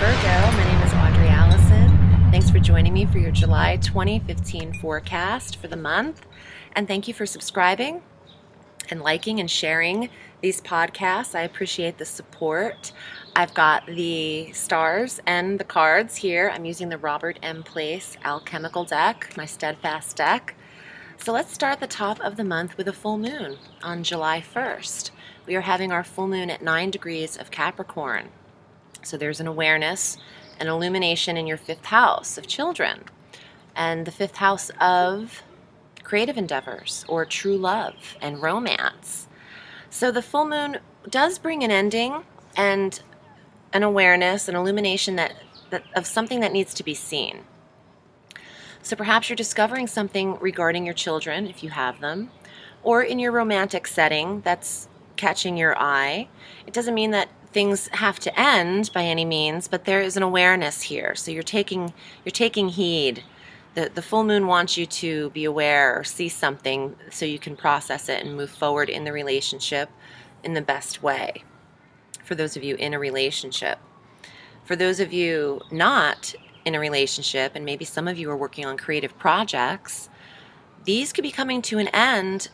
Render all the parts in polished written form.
Virgo, my name is Audrey Alison. Thanks for joining me for your July 2015 forecast for the month. And thank you for subscribing and liking and sharing these podcasts. I appreciate the support. I've got the stars and the cards here. I'm using the Robert M. Place Alchemical deck, my steadfast deck. So let's start at the top of the month with a full moon on July 1st. We are having our full moon at 9 degrees of Capricorn. So there's an awareness, an illumination in your fifth house of children and the fifth house of creative endeavors or true love and romance. So the full moon does bring an ending and an awareness, an illumination that of something that needs to be seen. So perhaps you're discovering something regarding your children, if you have them, or in your romantic setting that's catching your eye. It doesn't mean that things have to end by any means, but there is an awareness here. So you're taking heed. The full moon wants you to be aware or see something so you can process it and move forward in the relationship in the best way. For those of you in a relationship. For those of you not in a relationship, and maybe some of you are working on creative projects, these could be coming to an end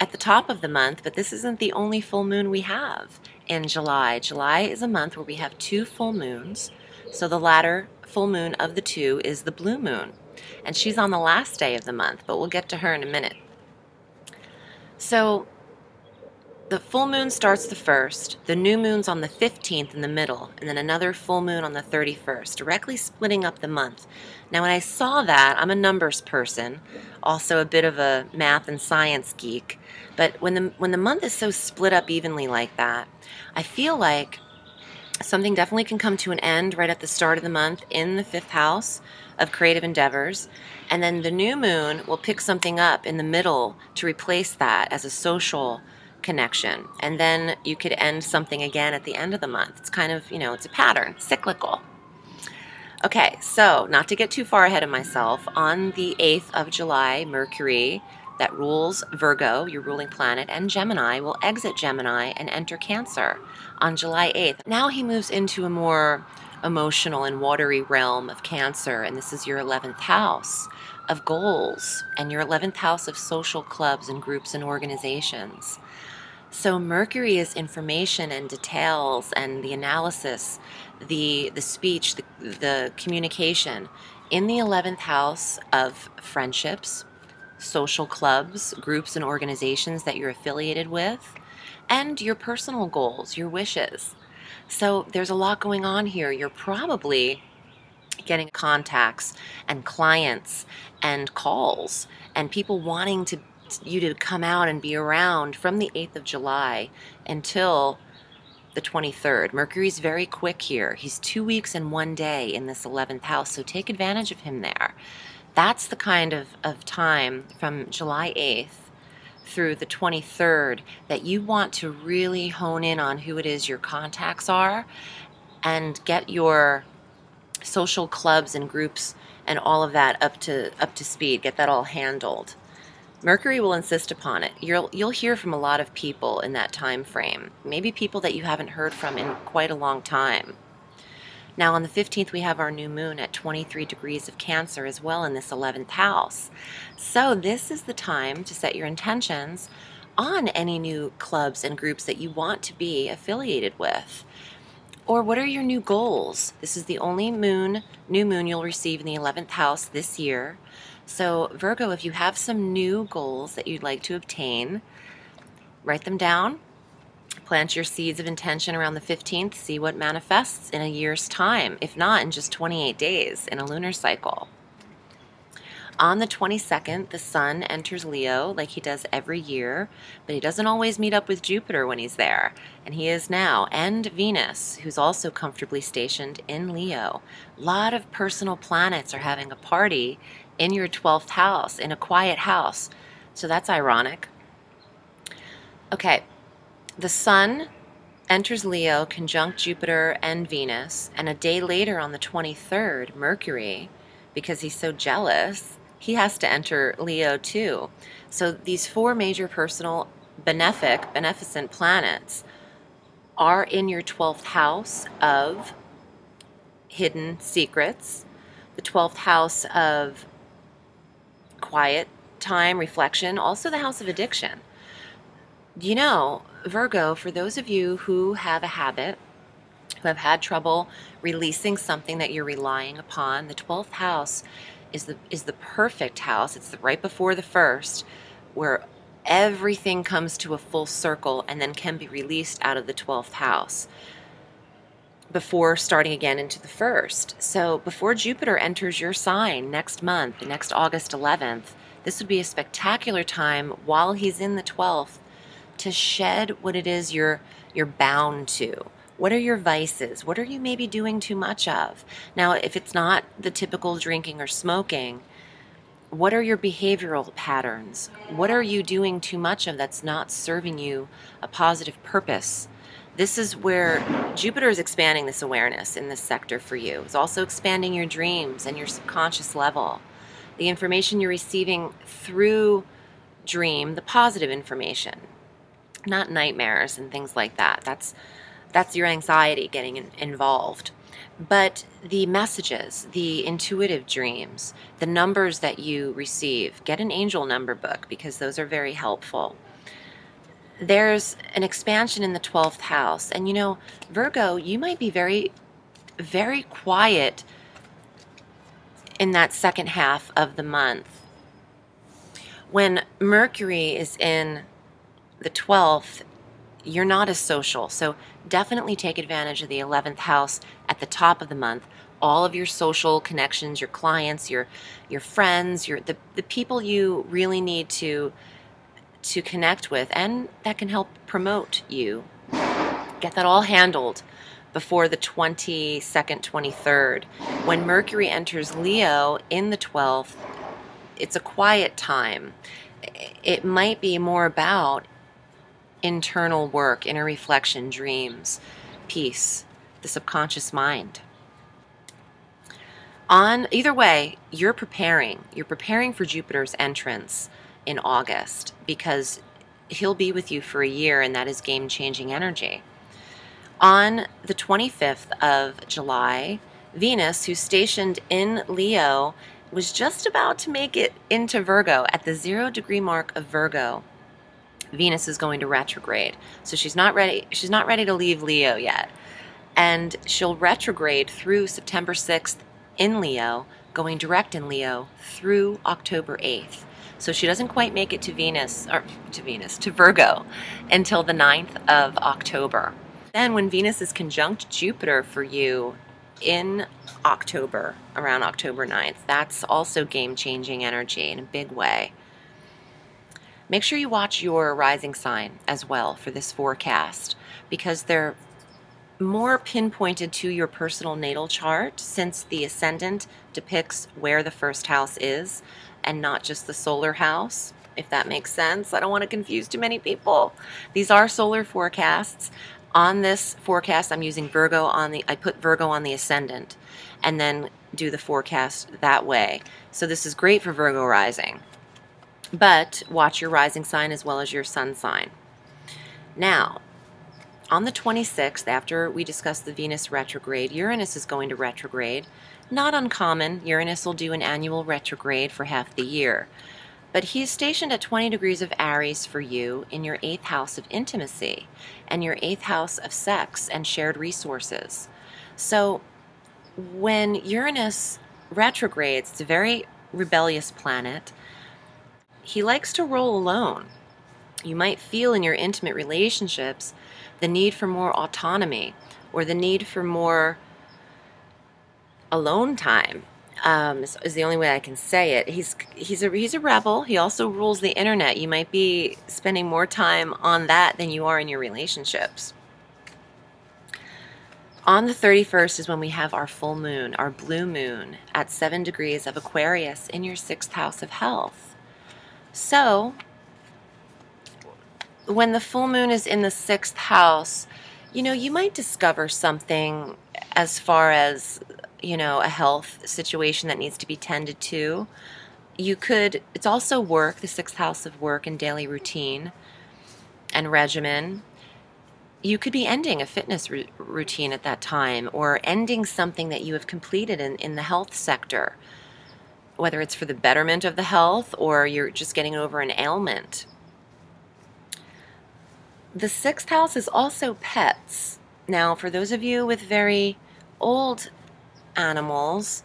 at the top of the month, but this isn't the only full moon we have in July. July is a month where we have 2 full moons. So the latter full moon of the 2 is the blue moon. And she's on the last day of the month, but we'll get to her in a minute. So the full moon starts the 1st, the new moon's on the 15th in the middle, and then another full moon on the 31st, directly splitting up the month. Now when I saw that, I'm a numbers person, also a bit of a math and science geek, but when the month is so split up evenly like that, I feel like something definitely can come to an end right at the start of the month in the 5th house of creative endeavors, and then the new moon will pick something up in the middle to replace that as a social connection, and then you could end something again at the end of the month. It's kind of, it's a pattern, cyclical. Okay, so not to get too far ahead of myself, on the 8th of July, Mercury, that rules Virgo, your ruling planet, and Gemini will exit Gemini and enter Cancer on July 8th. Now he moves into a more emotional and watery realm of Cancer, and this is your 11th house of goals and your 11th house of social clubs and groups and organizations. So Mercury is information and details and the analysis, the speech, the communication in the 11th house of friendships, social clubs, groups and organizations that you're affiliated with, and your personal goals, your wishes. So there's a lot going on here. You're probably getting contacts and clients and calls and people wanting you to come out and be around from the 8th of July until the 23rd. Mercury's very quick here. He's 2 weeks and 1 day in this 11th house, so take advantage of him there. That's the kind of time from July 8th through the 23rd that you want to really hone in on who it is your contacts are and get your social clubs and groups and all of that up to speed. Get that all handled. Mercury will insist upon it. You'll hear from a lot of people in that time frame, maybe people that you haven't heard from in quite a long time. Now on the 15th we have our new moon at 23 degrees of Cancer as well in this 11th house. So this is the time to set your intentions on any new clubs and groups that you want to be affiliated with. Or what are your new goals? This is the only new moon you'll receive in the 11th house this year. So Virgo, if you have some new goals that you'd like to obtain, write them down, plant your seeds of intention around the 15th, see what manifests in a year's time, if not in just 28 days in a lunar cycle. On the 22nd, the Sun enters Leo like he does every year, but he doesn't always meet up with Jupiter when he's there, and he is now, and Venus, who's also comfortably stationed in Leo. A lot of personal planets are having a party in your 12th house, in a quiet house, so that's ironic. Okay, the Sun enters Leo conjunct Jupiter and Venus, and a day later on the 23rd, Mercury, because he's so jealous, he has to enter Leo too. So these 4 major personal beneficent planets are in your 12th house of hidden secrets, the 12th house of quiet time, reflection, also the house of addiction. You know, Virgo, for those of you who have a habit, who have had trouble releasing something that you're relying upon, the 12th house is the perfect house. It's right before the first, where everything comes to a full circle and then can be released out of the 12th house before starting again into the first. So before Jupiter enters your sign next month, next August 11th, this would be a spectacular time while he's in the 12th to shed what it is you're bound to. What are your vices? What are you maybe doing too much of? Now, if it's not the typical drinking or smoking, what are your behavioral patterns? What are you doing too much of that's not serving you a positive purpose? This is where Jupiter is expanding this awareness in this sector for you. It's also expanding your dreams and your subconscious level. The information you're receiving through dream, the positive information, not nightmares and things like that. That's your anxiety getting involved. But the messages, the intuitive dreams, the numbers that you receive, get an angel number book because those are very helpful. There's an expansion in the 12th house. And you know, Virgo, you might be very, very quiet in that second half of the month. When Mercury is in the 12th, you're not as social. So definitely take advantage of the 11th house at the top of the month. All of your social connections, your clients, your friends, the people you really need to connect with and that can help promote you. Get that all handled before the 22nd, 23rd. When Mercury enters Leo in the 12th, it's a quiet time. It might be more about internal work, inner reflection, dreams, peace, the subconscious mind. On either way, you're preparing for Jupiter's entrance in August because he'll be with you for a year, and that is game-changing energy. On the 25th of July, Venus, who's stationed in Leo, was just about to make it into Virgo at the 0-degree mark of Virgo. Venus is going to retrograde. So she's not ready to leave Leo yet. And she'll retrograde through September 6th in Leo, going direct in Leo through October 8th. So she doesn't quite make it to Virgo until the 9th of October. Then when Venus is conjunct Jupiter for you in October, around October 9th, that's also game-changing energy in a big way. Make sure you watch your rising sign as well for this forecast because they're more pinpointed to your personal natal chart since the ascendant depicts where the first house is and not just the solar house, if that makes sense. I don't want to confuse too many people. These are solar forecasts. On this forecast, I'm using Virgo I put Virgo on the ascendant and then do the forecast that way. So this is great for Virgo rising. But watch your rising sign as well as your sun sign. Now, on the 26th, after we discuss the Venus retrograde, Uranus is going to retrograde. Not uncommon. Uranus will do an annual retrograde for half the year. But he's stationed at 20 degrees of Aries for you in your 8th house of intimacy and your 8th house of sex and shared resources. So when Uranus retrogrades, it's a very rebellious planet. He likes to roll alone. You might feel in your intimate relationships the need for more autonomy or the need for more alone time. Is the only way I can say it. He's a rebel. He also rules the internet. You might be spending more time on that than you are in your relationships. On the 31st is when we have our full moon, our blue moon, at 7 degrees of Aquarius in your 6th house of health. So, when the full moon is in the 6th house, you know, you might discover something as far as, you know, a health situation that needs to be tended to. It's also work, the 6th house of work and daily routine and regimen. you could be ending a fitness routine at that time, or ending something that you have completed in the health sector, whether it's for the betterment of the health or you're just getting over an ailment. The 6th house is also pets. Now, for those of you with very old animals,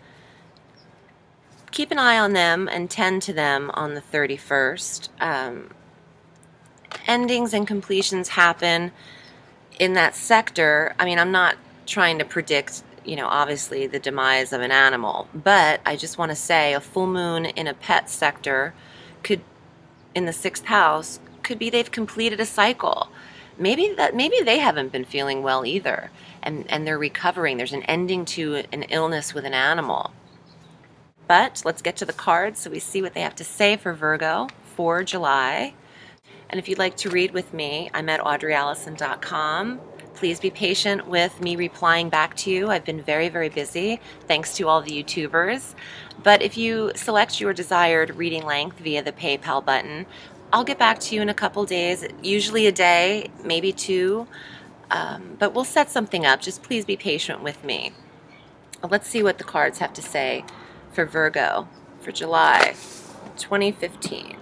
keep an eye on them and tend to them on the 31st. Endings and completions happen in that sector. I mean, I'm not trying to predict, obviously the demise of an animal, but I just want to say a full moon in a pet sector could, in the 6th house, could be they've completed a cycle. Maybe they haven't been feeling well either, and they're recovering. There's an ending to an illness with an animal. But let's get to the cards so we see what they have to say for Virgo for July. And if you'd like to read with me, I'm at audreyallison.com. Please be patient with me replying back to you. I've been very, very busy, thanks to all the YouTubers. But if you select your desired reading length via the PayPal button, I'll get back to you in a couple days, usually a day, maybe 2. But we'll set something up. Just please be patient with me. Let's see what the cards have to say for Virgo for July 2015.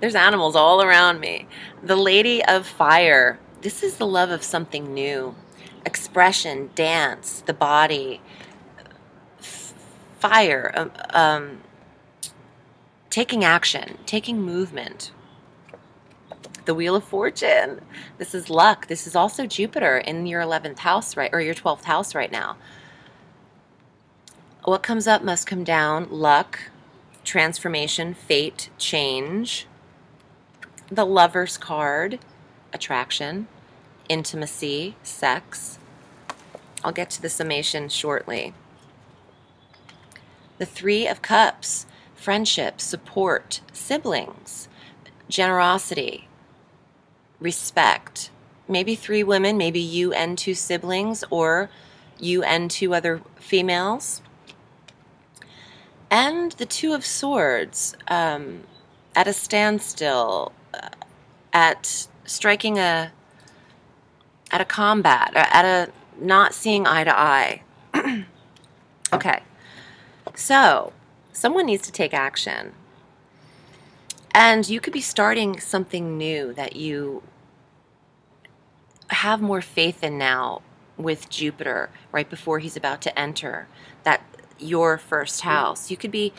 There's animals all around me. The Lady of Fire. This is the love of something new. Expression, dance, the body, fire, taking action, taking movement. The Wheel of Fortune. This is luck. This is also Jupiter in your 11th house, right, or your 12th house right now. What comes up must come down. Luck, transformation, fate, change. The Lover's card, attraction, intimacy, sex. I'll get to the summation shortly. The 3 of Cups, friendship, support, siblings, generosity, respect. Maybe 3 women, maybe you and 2 siblings, or you and 2 other females. And the 2 of Swords, at a standstill, at striking at a combat, at a not seeing eye to eye. Okay, so someone needs to take action. And you could be starting something new that you have more faith in now with Jupiter right before he's about to enter your 1st house. You could be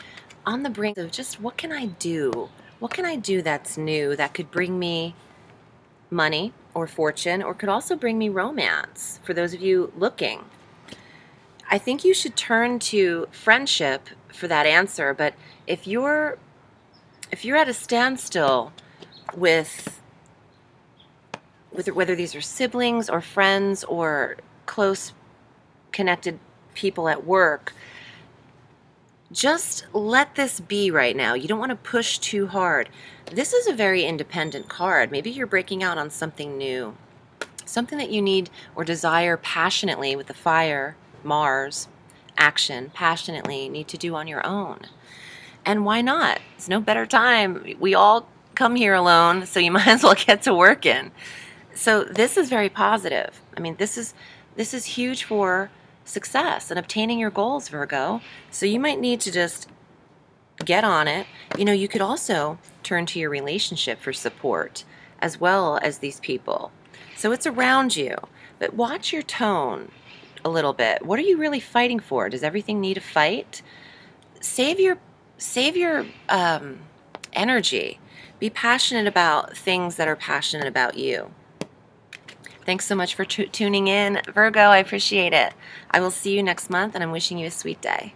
on the brink of just, what can I do? What can I do that's new that could bring me money or fortune, or could also bring me romance, for those of you looking? I think you should turn to friendship for that answer, but if you're at a standstill with whether these are siblings or friends or close connected people at work, just let this be right now. You don't want to push too hard. This is a very independent card. Maybe you're breaking out on something new, something that you need or desire passionately with the fire, Mars, action, passionately need to do on your own. And why not? It's no better time. We all come here alone, so you might as well get to working. So this is very positive. I mean, this is huge for success and obtaining your goals, Virgo. So you might need to just get on it. You could also turn to your relationship for support as well as these people. So it's around you, but watch your tone a little bit. What are you really fighting for? Does everything need a fight? Save your energy. Be passionate about things that are passionate about you. Thanks so much for tuning in, Virgo. I appreciate it. I will see you next month, and I'm wishing you a sweet day.